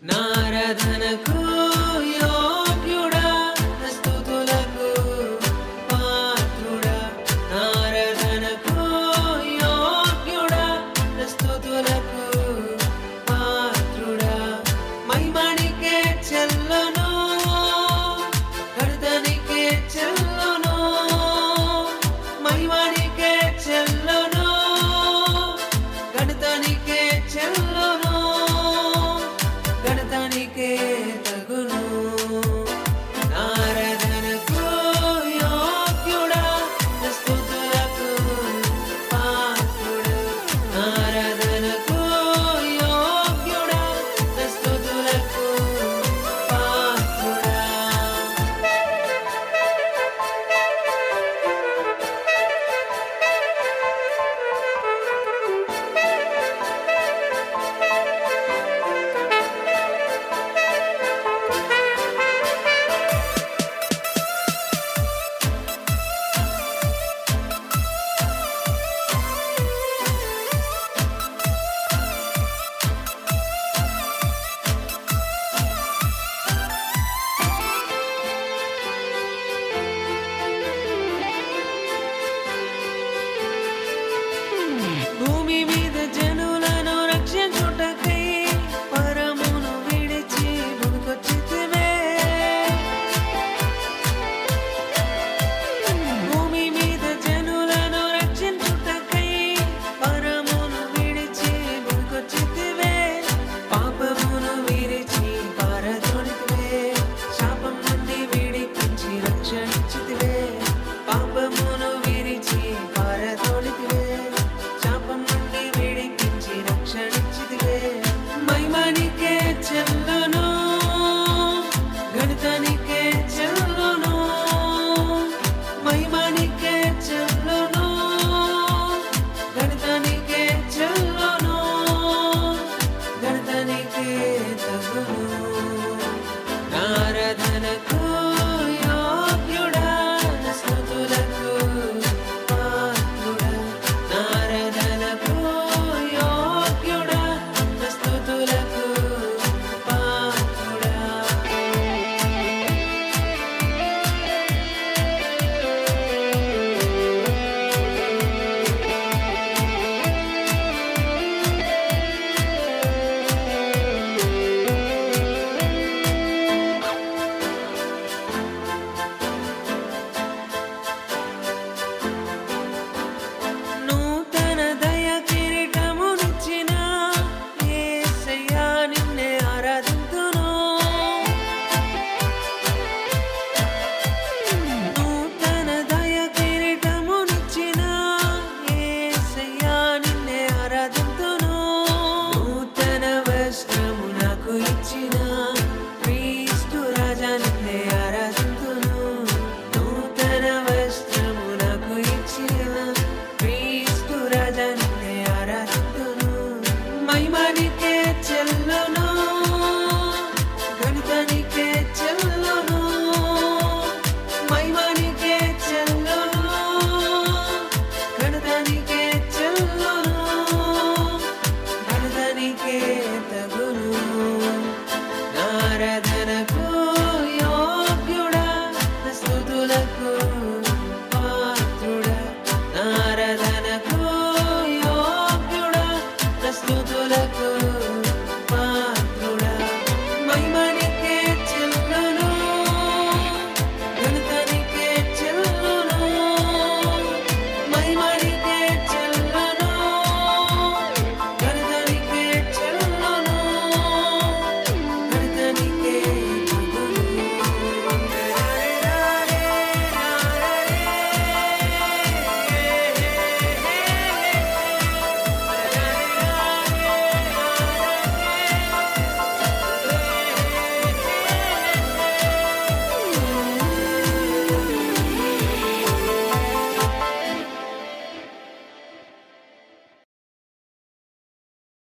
నారాధనకు యోగ్యుడా, స్తుతులకు పాత్రుడా. నారాధనకు యోగ్యుడా, స్తుతులకు పాత్రుడా. మహిమనికే చెల్లును, ఘనతనికే చెల్లును. మహిమనికే చెల్లును, ఘనతనికే చెల్లును. గణతానికే తగును. నారాధనకు యోగ్యుడా, స్తుతులకు పాత్రుడా. నారాధనకు యోగ్యుడా, స్తుతులకు పాత్రుడా. భూమి మీద జనులను రక్షించుటకై పరమును విడిచి భూమికొచ్చితివే. భూమి మీద జనులను రక్షించుటకై పరమును విడిచి భూమికొచ్చితివే. పాపమును విడిచి పారద్రోలితివే. శాపం నుండి విడిపించి రక్షణించితివే. పాపమును విడిచి పారద్రోలితివే. శాపం నుండి విడిపించి రక్షణించితివే. మహిమనికే చెల్లును, ఘనతనికే చెల్లును. మహిమనికే చెల్లును, ఘనతనికే చెల్లును. ఘనతనికే తగును. నారాధనకు యోగ్యుడా, స్తుతులకు పాత్రుడా. నారాధనకు యోగ్యుడా, స్తుతులకు పాత్రుడా. నూతన దయ కిరీటమునిచ్చిన యేసయ్యా, నిన్నే ఆరాధింతును. నూతన దయ కిరీటమునిచ్చిన యేసయ్యా, నిన్నే ఆరాధింతును. నూతన వస్త్రము నాకు ఇచ్చిన క్రీస్తు రాజా, నిన్నే ఆరాధింతును. నూతన వస్త్రము నాకు ఇచ్చిన క్రీస్తు రాజా, నిన్నే ఆరాధింతును. మహిమనికే చెల్లును, ఘనతనికే చెల్లును. మహిమనికే చెల్లును, ఘనతనికే చెల్లును. ఘనతనికే తగు